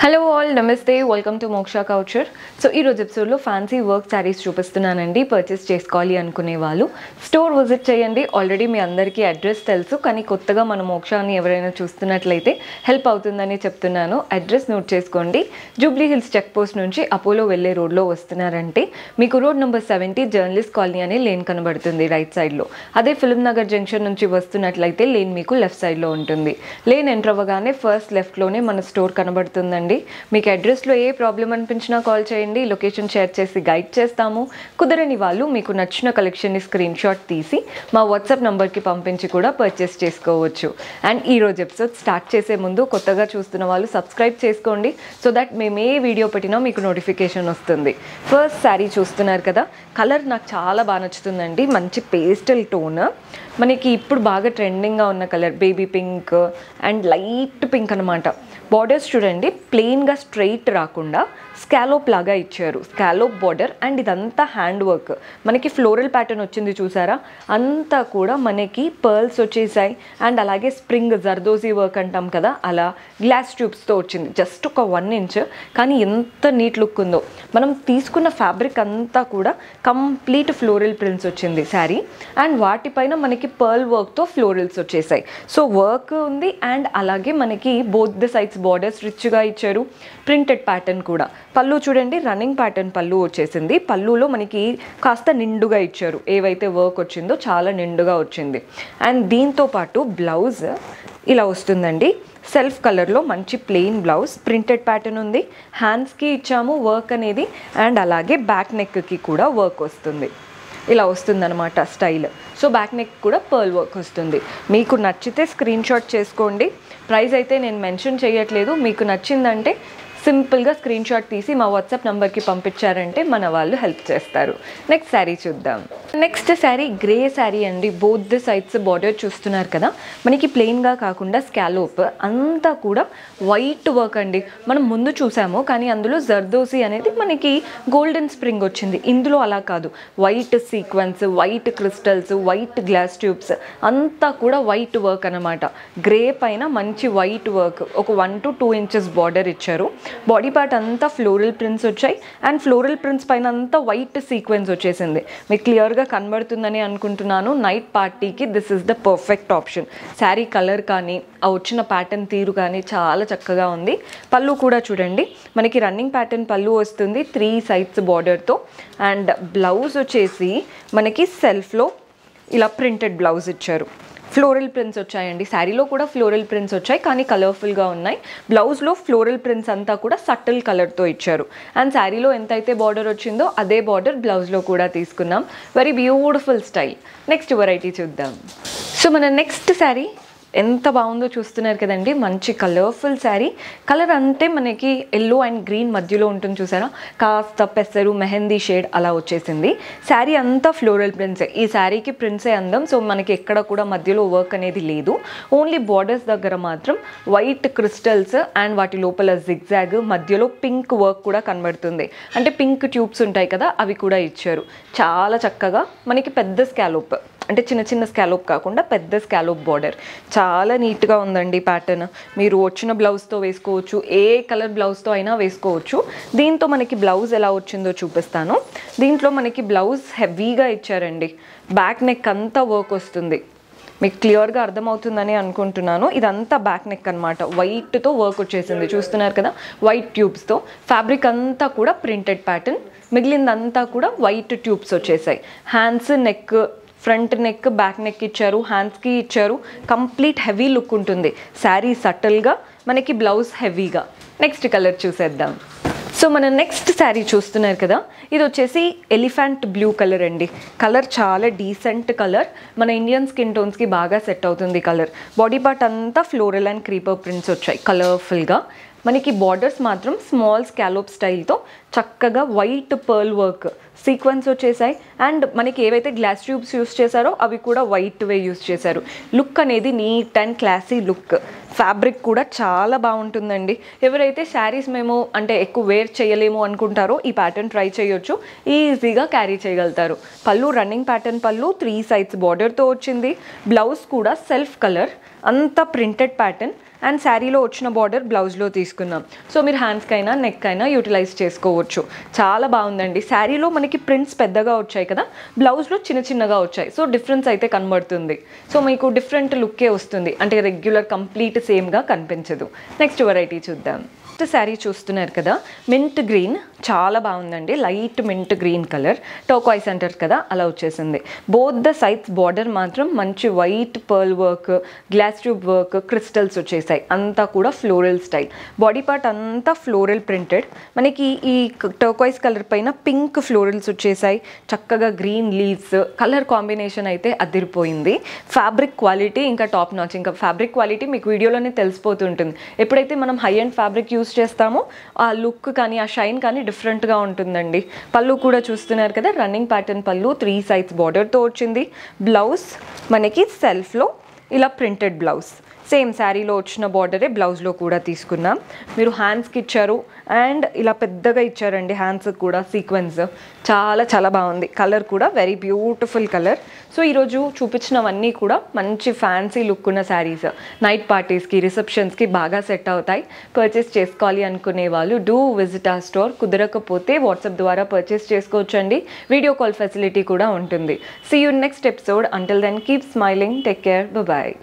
Hello all నమస్తే welcome to మోక్ష couture. So ఈరోజు ఎపిసోడ్లో ఫ్యాన్సీ వర్క్ శారీస్ చూపిస్తున్నానండి. పర్చేస్ చేసుకోవాలి అనుకునే వాళ్ళు స్టోర్ విజిట్ చేయండి. ఆల్రెడీ మీ అందరికీ అడ్రస్ తెలుసు, కానీ కొత్తగా మన మోక్షాన్ని ఎవరైనా చూస్తున్నట్లయితే హెల్ప్ అవుతుందని చెప్తున్నాను. అడ్రస్ నోట్ చేసుకోండి. జూబ్లీ హిల్స్ చెక్ పోస్ట్ నుంచి అపోలో వెళ్ళే రోడ్లో వస్తున్నారంటే మీకు రోడ్ నెంబర్ 70 జర్నలిస్ట్ కాలనీ అనే లేన్ కనబడుతుంది రైట్ సైడ్లో. అదే ఫిల్మ్ నగర్ జంక్షన్ నుంచి వస్తున్నట్లయితే లేన్ మీకు లెఫ్ట్ సైడ్లో ఉంటుంది. లేన్ ఎంటర్ అవ్వగానే ఫస్ట్ లెఫ్ట్లోనే మన స్టోర్ కనబడుతుందండి. మీకు అడ్రస్లో ఏ ప్రాబ్లం అనిపించినా కాల్ చేయండి. లొకేషన్ షేర్ చేసి గైడ్ చేస్తాము. కుదరని వాళ్ళు మీకు నచ్చిన కలెక్షన్ని స్క్రీన్ షాట్ తీసి మా వాట్సాప్ నంబర్కి పంపించి కూడా పర్చేస్ చేసుకోవచ్చు. అండ్ ఈరోజు ఎపిసోడ్ స్టార్ట్ చేసే ముందు కొత్తగా చూస్తున్న వాళ్ళు సబ్స్క్రైబ్ చేసుకోండి, సో దట్ మేము ఏ వీడియో పెట్టినా మీకు నోటిఫికేషన్ వస్తుంది. ఫస్ట్ శారీ చూస్తున్నారు కదా, కలర్ నాకు చాలా బాగా నచ్చుతుందండి. మంచి పేస్టల్ టోన్, మనకి ఇప్పుడు బాగా ట్రెండింగ్గా ఉన్న colour baby pink and light pink అనమాట. బార్డర్స్ చూడండి, ప్లెయిన్గా స్ట్రైట్ రాకుండా స్కాలోప్ లాగా ఇచ్చారు. స్కాలోప్ బార్డర్ అండ్ ఇదంతా హ్యాండ్ వర్క్. మనకి ఫ్లోరల్ ప్యాటర్న్ వచ్చింది చూసారా, అంతా కూడా మనకి పర్ల్స్ వచ్చేసాయి. అండ్ అలాగే స్ప్రింగ్ జర్దోజీ వర్క్ అంటాం కదా, అలా గ్లాస్ ట్యూబ్స్తో వచ్చింది. జస్ట్ ఒక 1 ఇంచ్, కానీ ఎంత నీట్ లుక్ ఉందో. మనం తీసుకున్న ఫ్యాబ్రిక్ అంతా కూడా కంప్లీట్ ఫ్లోరల్ ప్రింట్స్ వచ్చింది శారీ. అండ్ వాటిపైన మనకి పర్ల్ వర్క్తో ఫ్లోరల్స్ వచ్చేసాయి. సో వర్క్ ఉంది అండ్ అలాగే మనకి బోత్ ద సైడ్స్ బార్డర్స్ రిచ్గా ఇచ్చారు. ప్రింటెడ్ ప్యాటర్న్ కూడా. పళ్ళు చూడండి, రన్నింగ్ ప్యాటర్న్ పళ్ళు వచ్చేసింది. పళ్ళులో మనకి కాస్త నిండుగా ఇచ్చారు. ఏవైతే వర్క్ వచ్చిందో చాలా నిండుగా వచ్చింది. అండ్ దీంతో పాటు బ్లౌజ్ ఇలా వస్తుందండి. సెల్ఫ్ కలర్లో మంచి ప్లెయిన్ బ్లౌజ్, ప్రింటెడ్ ప్యాటర్న్ ఉంది. హ్యాండ్స్కి ఇచ్చాము వర్క్ అనేది, అండ్ అలాగే బ్యాక్ నెక్కి కూడా వర్క్ వస్తుంది. ఇలా వస్తుందన్నమాట స్టైల్. సో బ్యాక్ నెక్ కూడా పర్ల్ వర్క్ వస్తుంది. మీకు నచ్చితే స్క్రీన్ షాట్ చేసుకోండి. ప్రైస్ అయితే నేను మెన్షన్ చేయట్లేదు. మీకు నచ్చిందంటే సింపుల్గా స్క్రీన్ షాట్ తీసి మా వాట్సాప్ నెంబర్కి పంపించారంటే మన వాళ్ళు హెల్ప్ చేస్తారు. నెక్స్ట్ శారీ చూద్దాం. నెక్స్ట్ శారీ గ్రే శారీ అండి. బోత్ ద సైడ్స్ బార్డర్ చూస్తున్నారు కదా, మనకి ప్లెయిన్గా కాకుండా స్కాలోప్ అంతా కూడా వైట్ వర్క్ అండి. మనం ముందు చూసాము, కానీ అందులో జర్దోసి అనేది మనకి గోల్డెన్ స్ప్రింగ్ వచ్చింది. ఇందులో అలా కాదు, white sequence, white crystals, white glass tubes అంతా కూడా వైట్ వర్క్ అనమాట. గ్రే పైన మంచి వైట్ వర్క్, ఒక 1 to 2 inches బార్డర్ ఇచ్చారు. బాడీ పార్ట్ అంతా ఫ్లోరల్ ప్రింట్స్ వచ్చాయి. అండ్ ఫ్లోరల్ ప్రింట్స్ పైన అంతా వైట్ సీక్వెన్స్ వచ్చేసింది. మీకు క్లియర్గా కనబడుతుందని అనుకుంటున్నాను. నైట్ పార్టీకి this is the perfect option. Sari colour కానీ ఆ వచ్చిన ప్యాటర్న్ తీరు కానీ చాలా చక్కగా ఉంది. పళ్ళు కూడా చూడండి, మనకి రన్నింగ్ ప్యాటర్న్ పళ్ళు వస్తుంది 3 sides బార్డర్తో. అండ్ బ్లౌజ్ వచ్చేసి మనకి సెల్ఫ్లో ఇలా ప్రింటెడ్ బ్లౌజ్ ఇచ్చారు. ఫ్లోరల్ ప్రింట్స్ వచ్చాయండి. శారీలో కూడా ఫ్లోరల్ ప్రింట్స్ వచ్చాయి, కానీ కలర్ఫుల్గా ఉన్నాయి. బ్లౌజ్లో ఫ్లోరల్ ప్రింట్స్ అంతా కూడా సటిల్ కలర్తో ఇచ్చారు. అండ్ శారీలో ఎంతైతే బార్డర్ వచ్చిందో అదే బార్డర్ బ్లౌజ్లో కూడా తీసుకున్నాం. Very beautiful style. Next variety చూద్దాం. సో మన నెక్స్ట్ శారీ ఎంత బాగుందో చూస్తున్నారు కదండి. మంచి కలర్ఫుల్ శారీ. కలర్ అంటే మనకి ఎల్లో అండ్ గ్రీన్ మధ్యలో ఉంటుంది చూసారా, కాస్త పెసరు మెహందీ షేడ్ అలా వచ్చేసింది. శారీ అంతా ఫ్లోరల్ ప్రింట్సే. ఈ శారీకి ప్రింట్సే అందం. సో మనకి ఎక్కడ కూడా మధ్యలో వర్క్ అనేది లేదు. ఓన్లీ బార్డర్స్ దగ్గర మాత్రం వైట్ క్రిస్టల్స్ అండ్ వాటి లోపల జిగ్జాగ్, మధ్యలో పింక్ వర్క్ కూడా కనబడుతుంది. అంటే పింక్ ట్యూబ్స్ ఉంటాయి కదా, అవి కూడా ఇచ్చారు. చాలా చక్కగా మనకి పెద్ద స్కాలోప్, అంటే చిన్న చిన్న స్కాలోప్ కాకుండా పెద్ద స్కాలోప్ బార్డర్. చాలా నీట్గా ఉందండి ప్యాటర్న్. మీరు వచ్చిన బ్లౌజ్తో వేసుకోవచ్చు, ఏ కలర్ బ్లౌజ్తో అయినా వేసుకోవచ్చు. దీంతో మనకి బ్లౌజ్ ఎలా వచ్చిందో చూపిస్తాను. దీంట్లో మనకి బ్లౌజ్ హెవీగా ఇచ్చారండి. బ్యాక్ నెక్ అంతా వర్క్ వస్తుంది. మీకు క్లియర్గా అర్థమవుతుందని అనుకుంటున్నాను. ఇదంతా బ్యాక్ నెక్ అనమాట. వైట్తో వర్క్ వచ్చేసింది చూస్తున్నారు కదా, వైట్ ట్యూబ్స్తో. ఫ్యాబ్రిక్ అంతా కూడా ప్రింటెడ్ ప్యాటర్న్, మిగిలిందంతా కూడా వైట్ ట్యూబ్స్ వచ్చేసాయి. Hands, neck, front neck, back neck ఇచ్చారు, హ్యాండ్స్కి ఇచ్చారు. కంప్లీట్ హెవీ లుక్ ఉంటుంది. శారీ సటిల్గా, మనకి బ్లౌజ్ హెవీగా. నెక్స్ట్ కలర్ చూసేద్దాం. సో మన నెక్స్ట్ శారీ చూస్తున్నారు కదా, ఇది వచ్చేసి ఎలిఫెంట్ బ్లూ కలర్ అండి. కలర్ చాలా డీసెంట్ కలర్. మన ఇండియన్ స్కిన్ టోన్స్కి బాగా సెట్ అవుతుంది కలర్. బాడీ పార్ట్ అంతా ఫ్లోరల్ అండ్ క్రీపర్ ప్రింట్స్ వచ్చాయి కలర్ఫుల్గా. మనకి బార్డర్స్ మాత్రం స్మాల్ స్కాలోప్ స్టైల్తో చక్కగా వైట్ పర్ల్ వర్క్ సీక్వెన్స్ వచ్చేసాయి. అండ్ మనకి ఏవైతే గ్లాస్ ట్యూబ్స్ యూస్ చేశారో అవి కూడా వైట్ వే యూస్ చేశారు. లుక్ అనేది neat and classy look. Fabric కూడా చాలా బాగుంటుందండి. ఎవరైతే శారీస్ మేము అంటే ఎక్కువ వేర్ చేయలేము అనుకుంటారో ఈ ప్యాటర్న్ ట్రై చేయొచ్చు, ఈజీగా క్యారీ చేయగలుగుతారు. పళ్ళు రన్నింగ్ ప్యాటర్న్ పళ్ళు, 3 సైడ్స్ బార్డర్తో వచ్చింది. బ్లౌజ్ కూడా సెల్ఫ్ కలర్, అంతా ప్రింటెడ్ ప్యాటర్న్ అండ్ శారీలో వచ్చిన బార్డర్ బ్లౌజ్లో తీసుకున్నాం. సో మీరు హ్యాండ్స్కి అయినా నెక్ అయినా యూటిలైజ్ చేసుకోవచ్చు. చాలా బాగుందండి. శారీలో మనకి ప్రింట్స్ పెద్దగా వచ్చాయి కదా, బ్లౌజ్లో చిన్న చిన్నగా వచ్చాయి. సో డిఫరెన్స్ అయితే కనబడుతుంది. సో మీకు డిఫరెంట్ లుక్కే వస్తుంది, అంటే రెగ్యులర్ కంప్లీట్ సేమ్గా కనిపించదు. నెక్స్ట్ వెరైటీ చూద్దాం. నెక్స్ట్ శారీ చూస్తున్నారు కదా, మింట్ గ్రీన్, చాలా బాగుందండి. లైట్ మింట్ గ్రీన్ కలర్, టోకాయిస్ అంటారు కదా అలా వచ్చేసింది. బోత్ ద సైడ్స్ బార్డర్ మాత్రం మంచి white pearl work, glass tube work, crystals వచ్చేసాయి. అంతా కూడా ఫ్లోరల్ స్టైల్. బాడీ పార్ట్ అంతా ఫ్లోరల్ ప్రింటెడ్. మనకి ఈ టోకాయిస్ కలర్ పైన పింక్ ఫ్లోరల్స్ వచ్చేసాయి. చక్కగా గ్రీన్ లీవ్స్, కలర్ కాంబినేషన్ అయితే అదిరిపోయింది. ఫ్యాబ్రిక్ క్వాలిటీ ఇంకా టాప్ నాచ్. ఇంకా ఫ్యాబ్రిక్ క్వాలిటీ మీకు వీడియోలోనే తెలిసిపోతుంటుంది. ఎప్పుడైతే మనం హై అండ్ ఫ్యాబ్రిక్ యూస్ చేస్తామో ఆ లుక్ కానీ ఆ షైన్ కానీ డిఫరెంట్గా ఉంటుందండి. పళ్ళు కూడా చూస్తున్నారు కదా, రన్నింగ్ ప్యాటర్న్ పళ్ళు, 3 సైడ్స్ బార్డర్తో వచ్చింది. బ్లౌజ్ మనకి సెల్ఫ్లో ఇలా ప్రింటెడ్ బ్లౌజ్, సేమ్ శారీలో వచ్చిన బార్డరే బ్లౌజ్లో కూడా తీసుకున్నాం. మీరు హ్యాండ్స్కి ఇచ్చారు అండ్ ఇలా పెద్దగా ఇచ్చారండి హ్యాండ్స్కి కూడా సీక్వెన్స్. చాలా చాలా బాగుంది. కలర్ కూడా వెరీ బ్యూటిఫుల్ కలర్. సో ఈరోజు చూపించినవన్నీ కూడా మంచి ఫ్యాన్సీ లుక్ ఉన్న శారీస్. నైట్ పార్టీస్కి, రిసెప్షన్స్కి బాగా సెట్ అవుతాయి. పర్చేస్ చేసుకోవాలి అనుకునే వాళ్ళు డూ విజిట్ ఆ స్టోర్. కుదరకపోతే వాట్సాప్ ద్వారా పర్చేస్ చేసుకోవచ్చండి. వీడియో కాల్ ఫెసిలిటీ కూడా ఉంటుంది. See you next episode. Until then keep smiling. Take care. Bye.